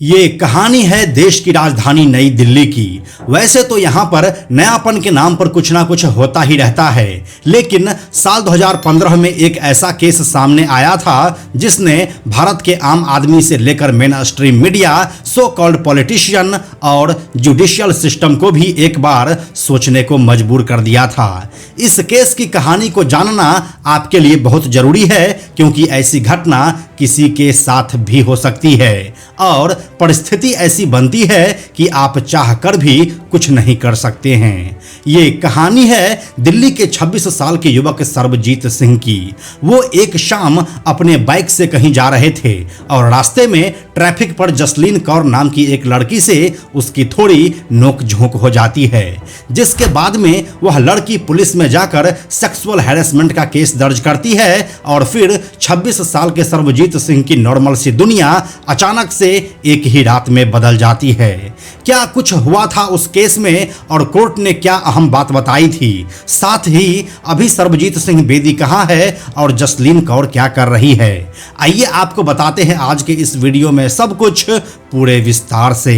ये कहानी है देश की राजधानी नई दिल्ली की। वैसे तो यहाँ पर नयापन के नाम पर कुछ ना कुछ होता ही रहता है, लेकिन साल 2015 में एक ऐसा केस सामने आया था जिसने भारत के आम आदमी से लेकर main stream media, so called politician और जुडिशियल सिस्टम को भी एक बार सोचने को मजबूर कर दिया था। इस केस की कहानी को जानना आपके लिए बहुत जरूरी है, क्योंकि ऐसी घटना किसी के साथ भी हो सकती है और परिस्थिति ऐसी बनती है कि आप चाहकर भी कुछ नहीं कर सकते हैं। ये कहानी है दिल्ली के 26 साल के युवक सर्वजीत सिंह की। वो एक शाम अपने बाइक से कहीं जा रहे थे और रास्ते में ट्रैफिक पर जसलीन कौर नाम की एक लड़की से उसकी थोड़ी नोक-झोंक हो जाती है, जिसके बाद में वह लड़की पुलिस में जाकर सेक्सुअल हैरेसमेंट का केस दर्ज करती है और फिर 26 साल के सर्वजीत सिंह की नॉर्मल सी दुनिया अचानक से एक ही रात में बदल जाती है। क्या कुछ हुआ था उस केस में और कोर्ट ने क्या अहम बात बताई थी, साथ ही अभी सर्वजीत सिंह बेदी कहां है और जसलीन कौर क्या कर रही है, आइए आपको बताते हैं आज के इस वीडियो में सब कुछ पूरे विस्तार से।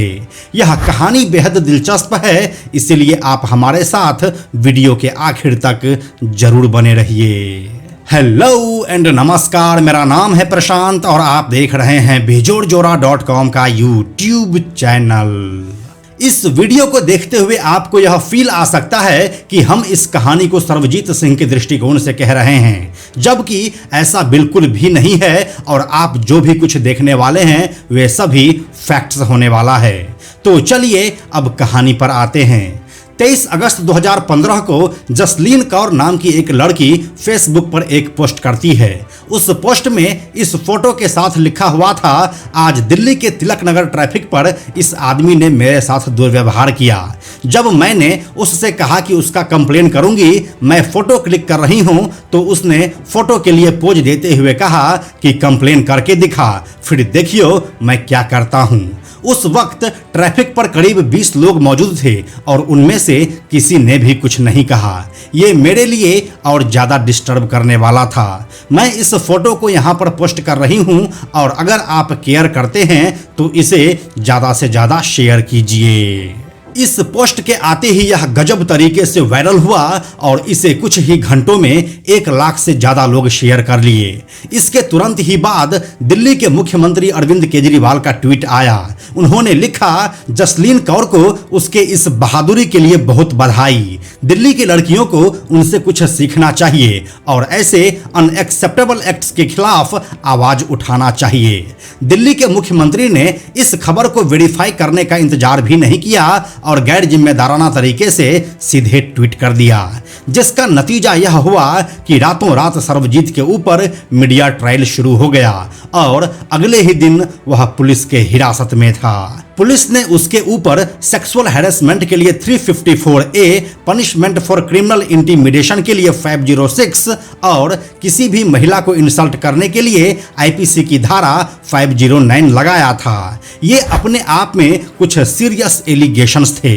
यह कहानी बेहद दिलचस्प है, इसलिए आप हमारे साथ वीडियो के आखिर तक जरूर बने रहिए। हेलो एंड नमस्कार, मेरा नाम है प्रशांत और आप देख रहे हैं बेजोड़जोड़ा.com का यूट्यूब चैनल। इस वीडियो को देखते हुए आपको यह फील आ सकता है कि हम इस कहानी को सर्वजीत सिंह के दृष्टिकोण से कह रहे हैं, जबकि ऐसा बिल्कुल भी नहीं है और आप जो भी कुछ देखने वाले हैं वे सभी फैक्ट्स होने वाला है। तो चलिए अब कहानी पर आते हैं। 23 अगस्त 2015 को जसलीन कौर नाम की एक लड़की फेसबुक पर एक पोस्ट करती है। उस पोस्ट में इस फोटो के साथ लिखा हुआ था, आज दिल्ली के तिलक नगर ट्रैफिक पर इस आदमी ने मेरे साथ दुर्व्यवहार किया। जब मैंने उससे कहा कि उसका कंप्लेन करूंगी, मैं फोटो क्लिक कर रही हूं, तो उसने फोटो के लिए पोज देते हुए कहा कि कंप्लेन करके दिखा, फिर देखियो मैं क्या करता हूं। उस वक्त ट्रैफिक पर करीब 20 लोग मौजूद थे और उनमें से किसी ने भी कुछ नहीं कहा। ये मेरे लिए और ज़्यादा डिस्टर्ब करने वाला था। मैं इस फोटो को यहाँ पर पोस्ट कर रही हूँ और अगर आप केयर करते हैं तो इसे ज़्यादा से ज़्यादा शेयर कीजिए। इस पोस्ट के आते ही यह गजब तरीके से वायरल हुआ और इसे कुछ ही घंटों में 1 लाख से ज्यादा लोग शेयर कर लिए। इसके तुरंत ही बाद दिल्ली के मुख्यमंत्री अरविंद केजरीवाल का ट्वीट आया। उन्होंने लिखा, जसलीन कौर को उसके इस बहादुरी के लिए बहुत बधाई। दिल्ली की लड़कियों को उनसे कुछ सीखना चाहिए और ऐसे अनएक्सेप्टेबल एक्ट्स के खिलाफ आवाज उठाना चाहिए। दिल्ली के मुख्यमंत्री ने इस खबर को वेरीफाई करने का इंतजार भी नहीं किया और गैर जिम्मेदाराना तरीके से सीधे ट्वीट कर दिया, जिसका नतीजा यह हुआ कि रातों रात सर्वजीत के ऊपर मीडिया ट्रायल शुरू हो गया और अगले ही दिन वह पुलिस के हिरासत में था। पुलिस ने उसके ऊपर सेक्सुअल हैरेसमेंट के लिए 354A, punishment for criminal intimidation के लिए 506 और किसी भी महिला को इंसल्ट करने के लिए IPC की धारा 509 लगाया था। ये अपने आप में कुछ सीरियस एलिगेशंस थे।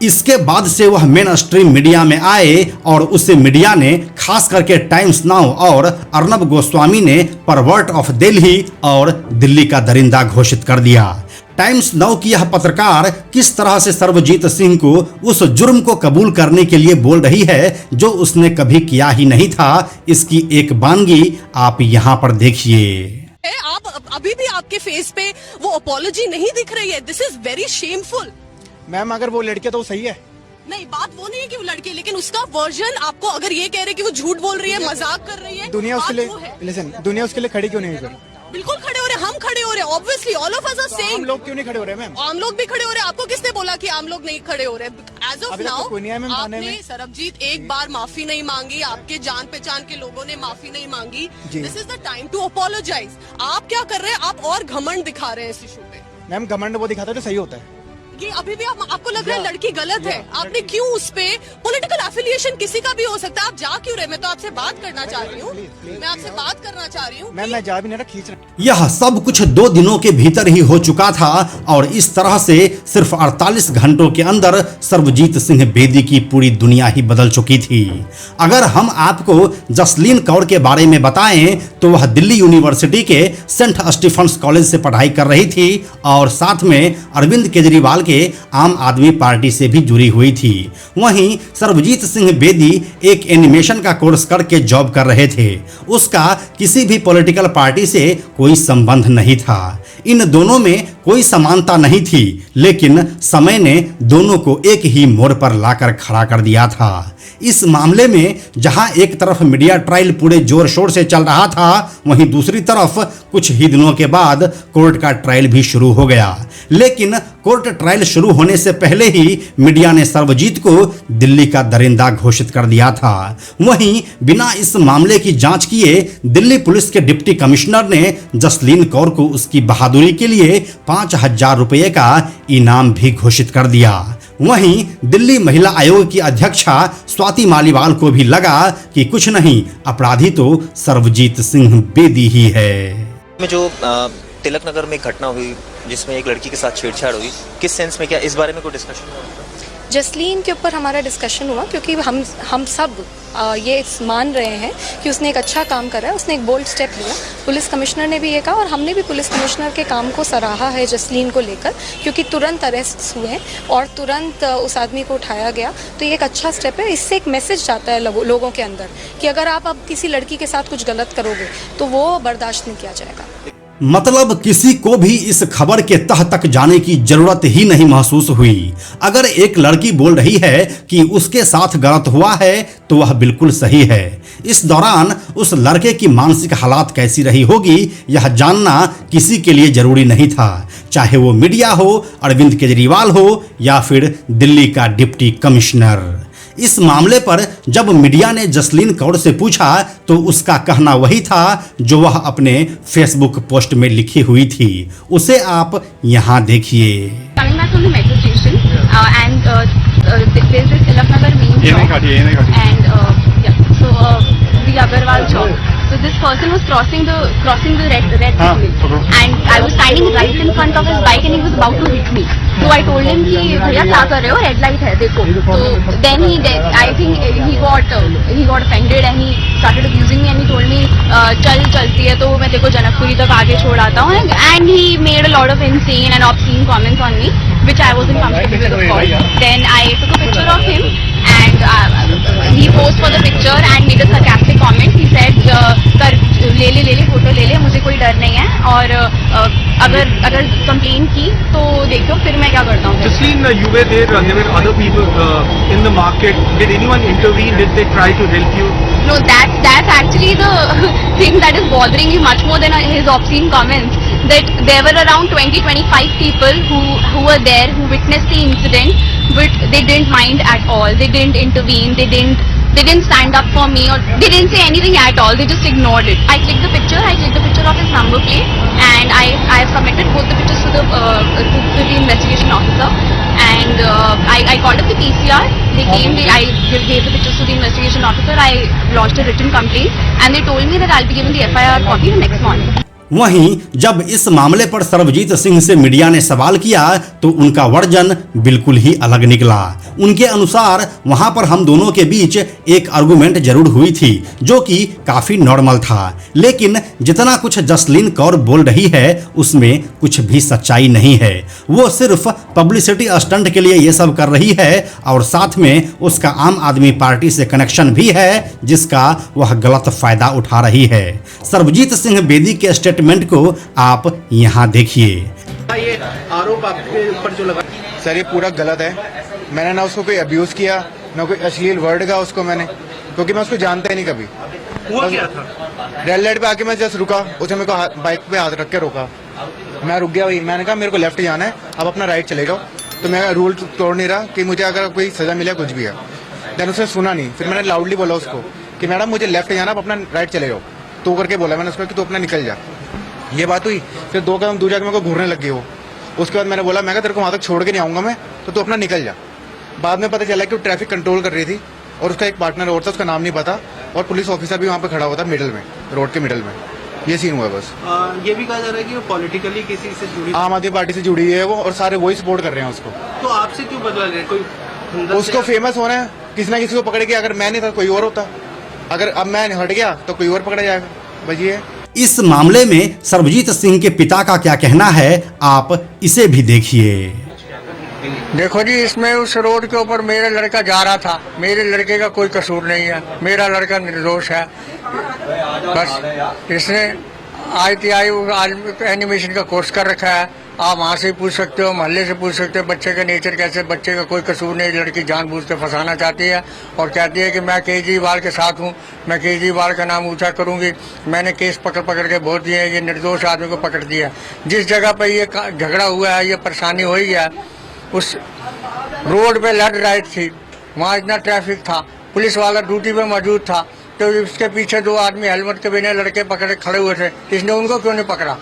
इसके बाद से वह मेन स्ट्रीम मीडिया में आए और उसे मीडिया ने खास करके टाइम्स नाउ और अर्नब गोस्वामी ने परवर्ट ऑफ दिल्ली और दिल्ली का दरिंदा घोषित कर दिया। टाइम्स नाउ की यह पत्रकार किस तरह से सर्वजीत सिंह को उस जुर्म को कबूल करने के लिए बोल रही है जो उसने कभी किया ही नहीं था, इसकी एक वानगी आप यहाँ पर देखिए। आप अभी भी आपके फेस पे वो अपॉलॉजी नहीं दिख रही है। This is very shameful. Ma'am अगर वो लड़के तो सही है। नहीं, बात वो नहीं है कि वो लड़की, लेकिन उसका वर्जन आपको अगर ये कह रहे कि वो झूठ बोल रही है, मजाक कर रही है, दुनिया उसके लिए लिसन, दुनिया उसके लिए खड़ी क्यों नहीं है? बिल्कुल खड़े हो रहे, हम खड़े हो रहे, obviously all of us are saying. आम लोग क्यों नहीं खड़े हो रहे मैम? आम लोग भी खड़े हो रहे। आपको किसने बोला कि आम लोग नहीं खड़े हो रहे? एज ऑफ नाउ आपने सरबजीत एक बार माफी नहीं मांगी, आपके जान पहचान के लोगों ने माफी नहीं मांगी। This is the time to apologize. आप क्या कर रहे हैं? आप और घमंड दिखा रहे हैं इस इशू पे। मैम घमंड वो दिखाता है जो सही होता है। ये अभी भी आपको लग रहा है लड़की गलत है, आपने क्यों उस पे पॉलिटिकल एफिलिएशन किसी का भी हो सकता है, आप जा क्यों रहे? मैं तो आपसे बात करना चाह रही हूँ, मैं आपसे बात करना चाह रही हूँ। मैं जा भी नहीं रहा, खींच रहा। यह सब कुछ 2 दिनों के भीतर ही हो चुका था और इस तरह से सिर्फ 48 घंटों के अंदर सर्वजीत सिंह बेदी की पूरी दुनिया ही बदल चुकी थी। अगर हम आपको जसलीन कौर के बारे में बताएं तो वह दिल्ली यूनिवर्सिटी के सेंट स्टीफेंस कॉलेज से पढ़ाई कर रही थी और साथ में अरविंद केजरीवाल के आम आदमी पार्टी से भी जुड़ी हुई थी। वहीं सर्वजीत सिंह बेदी एक एनिमेशन का कोर्स करके जॉब कर रहे थे। उसका किसी भी पॉलिटिकल पार्टी से कोई संबंध नहीं था। इन दोनों में कोई समानता नहीं थी, लेकिन समय ने दोनों को एक ही मोड़ पर लाकर खड़ा कर दिया था। इस मामले में जहां एक तरफ मीडिया ट्रायल पूरे जोर शोर से चल रहा था, वहीं दूसरी तरफ कुछ ही दिनों के बाद कोर्ट का ट्रायल भी शुरू हो गया। लेकिन कोर्ट ट्रायल शुरू होने से पहले ही मीडिया ने सर्वजीत को दिल्ली का दरिंदा घोषित कर दिया था। वहीं बिना इस मामले की जांच किए दिल्ली पुलिस के डिप्टी कमिश्नर ने जसलीन कौर को उसकी बहादुरी के लिए 5,000 रुपये का इनाम भी घोषित कर दिया। वहीं दिल्ली महिला आयोग की अध्यक्षा स्वाति मालीवाल को भी लगा कि कुछ नहीं, अपराधी तो सर्वजीत सिंह बेदी ही है। में जो तिलक नगर में एक घटना हुई जिसमें एक लड़की के साथ छेड़छाड़ हुई, किस सेंस में, क्या इस बारे में कोई डिस्कशन हुआ? जसलीन के ऊपर हमारा डिस्कशन हुआ क्योंकि हम सब ये मान रहे हैं कि उसने एक अच्छा काम करा है, उसने एक बोल्ड स्टेप लिया। पुलिस कमिश्नर ने भी ये कहा और हमने भी पुलिस कमिश्नर के काम को सराहा है जसलीन को लेकर, क्योंकि तुरंत अरेस्ट हुए और तुरंत उस आदमी को उठाया गया। तो ये एक अच्छा स्टेप है। इससे एक मैसेज जाता है लोगों के अंदर कि अगर आप अब किसी लड़की के साथ कुछ गलत करोगे तो वो बर्दाश्त नहीं किया जाएगा। मतलब किसी को भी इस खबर के तह तक जाने की जरूरत ही नहीं महसूस हुई। अगर एक लड़की बोल रही है कि उसके साथ गलत हुआ है तो वह बिल्कुल सही है। इस दौरान उस लड़के की मानसिक हालात कैसी रही होगी यह जानना किसी के लिए जरूरी नहीं था, चाहे वो मीडिया हो, अरविंद केजरीवाल हो या फिर दिल्ली का डिप्टी कमिश्नर। इस मामले पर जब मीडिया ने जसलीन कौर से पूछा तो उसका कहना वही था जो वह अपने फेसबुक पोस्ट में लिखी हुई थी। उसे आप यहाँ देखिए। Agarwal Chowk. So this person was crossing the red signal, and I was standing right in front of his bike, and he was about to hit me. So I told him कि भैया क्या कर रहे हो, red light है देखो. So then I think he got offended and he started abusing me and he told me चलती है तो मैं तेरे को जनकपुरी तक आगे छोड़ आता हूँ, and he made a lot of insane and obscene comments on me which I wasn't comfortable with, of course. Then I took a picture of him and he posed for the picture and made a sarcastic comment. He said ले ले photo ले ले, मुझे कोई डर नहीं है और अगर कंप्लेन की तो देखो फिर मैं क्या करता हूँ। Josleen, you were there. There were other people in the market. Did anyone intervene? Did they try to help you? No, that's actually the thing that is bothering me much more than his obscene comments. That there were around 20-25 people who were there, who witnessed the incident, but they didn't mind at all. They didn't intervene. They didn't stand up for me, or they didn't say anything at all. They just ignored it. I clicked the picture of his number plate, and I have submitted both the pictures to the investigation officer, and I called up the PCR. They came, I gave the pictures to the investigation officer. I lodged a written complaint, and they told me that I'll be given the FIR copy the next morning. वहीं जब इस मामले पर सर्वजीत सिंह से media ने सवाल किया तो उनका वर्जन बिल्कुल ही अलग निकला। उनके अनुसार वहां पर हम दोनों के बीच एक आर्गुमेंट जरूर हुई थी जो कि काफी नॉर्मल था, लेकिन जितना कुछ जसलीन कौर बोल रही है उसमें कुछ भी सच्चाई नहीं है। वो सिर्फ पब्लिसिटी स्टंट के लिए ये सब कर रही है और साथ में उसका आम आदमी पार्टी से कनेक्शन भी है जिसका वह गलत फायदा उठा रही है। सर्वजीत सिंह बेदी के स्टेटमेंट को आप यहाँ देखिए। ये आरोप आपके ऊपर जो लगा सर, ये पूरा गलत है। मैंने ना उसको कोई अब्यूज किया, ना कोई अश्लील वर्ड कहा उसको मैंने, क्योंकि मैं उसको जानता ही नहीं कभी। हुआ क्या था? रेड लाइट पे आके मैं जस्ट रुका, उसने मेरे को बाइक पे हाथ रख के रोका, मैं रुक गया। वही मैंने कहा मेरे को लेफ्ट जाना है, अब अपना राइट चले जाओ। तो मैं रूल तोड़ नहीं रहा कि मुझे अगर कोई सजा मिले कुछ भी है। देन उसने सुना नहीं, फिर मैंने लाउडली बोला उसको कि मैडम मुझे लेफ्ट जाना, अब अपना राइट चले जाओ। तो करके बोला मैंने उसको कि तू अपना निकल जा। ये बात हुई। फिर 2 कदम दूर जाकर मेरे को घूरने लग गई वो, उसके बाद मैंने बोला, मैं तेरे को वहाँ तक छोड़ के नहीं आऊँगा मैं, तो तू अपना निकल जा। बाद में पता चला कि वो ट्रैफिक कंट्रोल कर रही थी और उसका एक पार्टनर और था, उसका नाम नहीं पता, और पुलिस ऑफिसर भी वहाँ पे खड़ा हुआ था मिडल में, रोड के मिडल में। ये सीन हुआ बस। ये भी कहा जा रहा है कि वो पॉलिटिकली किसी से जुड़ी, आम आदमी पार्टी से जुड़ी है वो, और सारे वही सपोर्ट कर रहे हैं उसको। तो आपसे क्यों बदला रहे हैं? कोई उसको फेमस होना है, किसी ना किसी को पकड़ के, अगर मैं नहीं था कोई और होता, अगर अब मैं हट गया तो कोई और पकड़ा जाएगा, बस ये है। इस मामले में सर्वजीत सिंह के पिता का क्या कहना है, आप इसे भी देखिए। देखो जी, इसमें उस रोड के ऊपर मेरा लड़का जा रहा था, मेरे लड़के का कोई कसूर नहीं है, मेरा लड़का निर्दोष है। बस इसने ITI एनिमेशन का कोर्स कर रखा है। आप वहाँ से पूछ सकते हो, मोहल्ले से पूछ सकते हो बच्चे का नेचर कैसे, बच्चे का कोई कसूर नहीं, लड़की जानबूझ के फंसाना चाहती है और कहती है कि मैं केजरीवाल के साथ हूँ, मैं केजरीवाल का नाम ऊंचा करूँगी, मैंने केस पकड़ के वोट दिए, ये निर्दोष आदमी को पकड़ दिया। जिस जगह पर ये झगड़ा हुआ है, ये परेशानी हो ही है, उस रोड पे लेफ्ट राइट थी, वहाँ इतना ट्रैफिक था, पुलिस वाला ड्यूटी पे मौजूद था, तो इसके पीछे 2 आदमी हेलमेट के बिना लड़के पकड़े खड़े हुए थे, इसने उनको क्यों नहीं पकड़ा?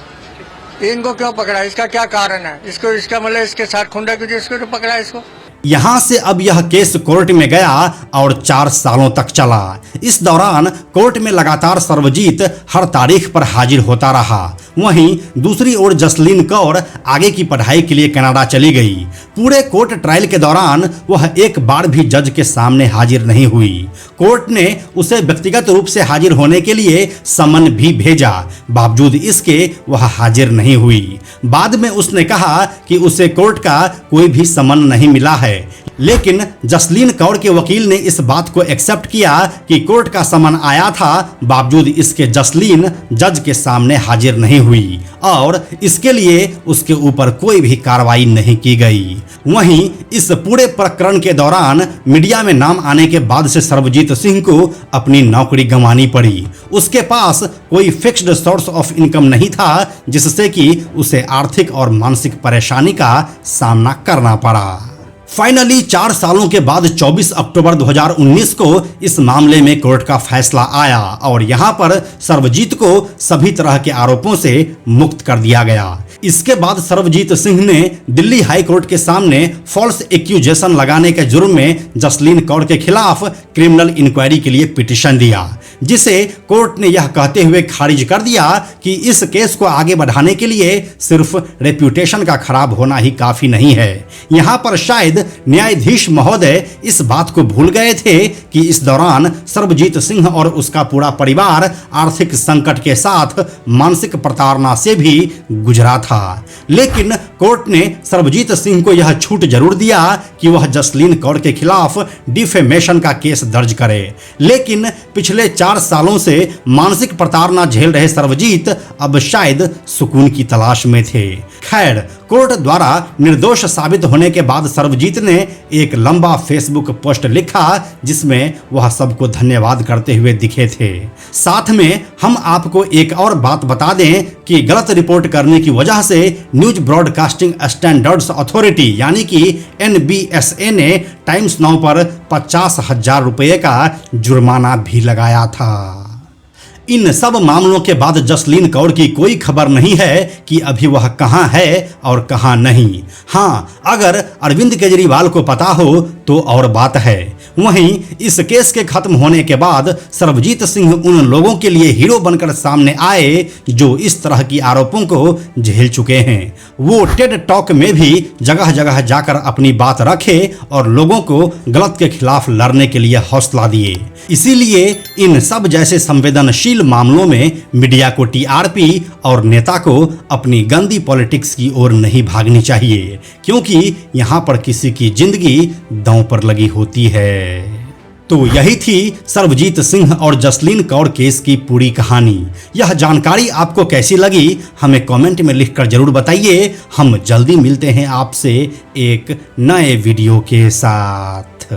इनको क्यों पकड़ा? इसका क्या कारण है? इसको, इसका मतलब इसके साथ खुंडा क्यों, इसको तो पकड़ा इसको। यहाँ से अब यह केस कोर्ट में गया और 4 सालों तक चला। इस दौरान कोर्ट में लगातार सर्वजीत हर तारीख पर हाजिर होता रहा। वहीं दूसरी ओर जसलीन कौर आगे की पढ़ाई के लिए कनाडा चली गई। पूरे कोर्ट ट्रायल के दौरान वह एक बार भी जज के सामने हाजिर नहीं हुई। कोर्ट ने उसे व्यक्तिगत रूप से हाजिर होने के लिए समन भी भेजा, बावजूद इसके वह हाजिर नहीं हुई। बाद में उसने कहा कि उसे कोर्ट का कोई भी समन नहीं मिला है, लेकिन जसलीन कौर के वकील ने इस बात को एक्सेप्ट किया कि कोर्ट का समन आया था, बावजूद इसके जसलीन जज के सामने हाजिर नहीं हुई और इसके लिए उसके ऊपर कोई भी कार्रवाई नहीं की गई। वहीं इस पूरे प्रकरण के दौरान मीडिया में नाम आने के बाद से सर्वजीत सिंह को अपनी नौकरी गंवानी पड़ी। उसके पास कोई फिक्स्ड सोर्स ऑफ इनकम नहीं था, जिससे कि उसे आर्थिक और मानसिक परेशानी का सामना करना पड़ा। फाइनली 4 सालों के बाद 24 अक्टूबर 2019 को इस मामले में कोर्ट का फैसला आया और यहां पर सर्वजीत को सभी तरह के आरोपों से मुक्त कर दिया गया। इसके बाद सर्वजीत सिंह ने दिल्ली हाई कोर्ट के सामने फॉल्स एक्यूजेशन लगाने के जुर्म में जसलीन कौर के खिलाफ क्रिमिनल इंक्वायरी के लिए पिटीशन दिया, जिसे कोर्ट ने यह कहते हुए खारिज कर दिया कि इस केस को आगे बढ़ाने के लिए सिर्फ रेप्यूटेशन का खराब होना ही काफी नहीं है। यहाँ पर शायद न्यायाधीश महोदय इस बात को भूल गए थे कि इस दौरान सर्वजीत सिंह और उसका पूरा परिवार आर्थिक संकट के साथ मानसिक प्रताड़ना से भी गुजरा था। लेकिन कोर्ट ने सर्वजीत सिंह को यह छूट जरूर दिया कि वह जसलीन कौर के खिलाफ डिफेमेशन का केस दर्ज करे, लेकिन पिछले 4 सालों से मानसिक प्रताड़ना झेल रहे सर्वजीत अब शायद सुकून की तलाश में थे। खैर, कोर्ट द्वारा निर्दोष साबित होने के बाद सर्वजीत ने एक लंबा फेसबुक पोस्ट लिखा, जिसमें वह सबको धन्यवाद करते हुए दिखे थे। साथ में हम आपको एक और बात बता दें कि गलत रिपोर्ट करने की वजह से न्यूज ब्रॉडकास्टिंग स्टैंडर्ड्स अथॉरिटी यानी कि NBSA ने टाइम्स नाउ पर 50,000 रुपये का जुर्माना भी लगाया था। इन सब मामलों के बाद जसलीन कौर की कोई खबर नहीं है कि अभी वह कहां है और कहां नहीं। हां, अगर अरविंद केजरीवाल को पता हो तो और बात है। वहीं इस केस के खत्म होने के बाद सर्वजीत सिंह उन लोगों के लिए हीरो बनकर सामने आए जो इस तरह की आरोपों को झेल चुके हैं। वो टेड टॉक में भी जगह जगह जाकर अपनी बात रखे और लोगों को गलत के खिलाफ लड़ने के लिए हौसला दिए। इसीलिए इन सब जैसे संवेदनशील मामलों में मीडिया को TRP और नेता को अपनी गंदी पॉलिटिक्स की ओर नहीं भागनी चाहिए, क्योंकि यहाँ पर किसी की जिंदगी दांव पर लगी होती है। तो यही थी सर्वजीत सिंह और जसलीन कौर केस की पूरी कहानी। यह जानकारी आपको कैसी लगी हमें कमेंट में लिखकर जरूर बताइए। हम जल्दी मिलते हैं आपसे एक नए वीडियो के साथ।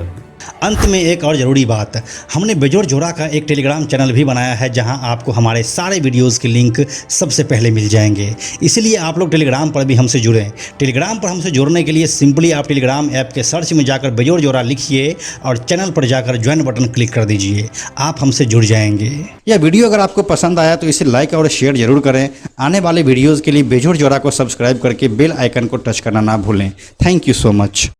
अंत में एक और ज़रूरी बात, हमने बेजोड़ जोड़ा का एक टेलीग्राम चैनल भी बनाया है जहां आपको हमारे सारे वीडियोस के लिंक सबसे पहले मिल जाएंगे। इसलिए आप लोग टेलीग्राम पर भी हमसे जुड़ें। टेलीग्राम पर हमसे जुड़ने के लिए सिंपली आप टेलीग्राम ऐप के सर्च में जाकर बेजोड़ जोड़ा लिखिए और चैनल पर जाकर ज्वाइन बटन क्लिक कर दीजिए, आप हमसे जुड़ जाएंगे। यह वीडियो अगर आपको पसंद आया तो इसे लाइक और शेयर जरूर करें। आने वाले वीडियोज़ के लिए बेजोड़ जोड़ा को सब्सक्राइब करके बेल आइकन को टच करना ना भूलें। Thank you so much.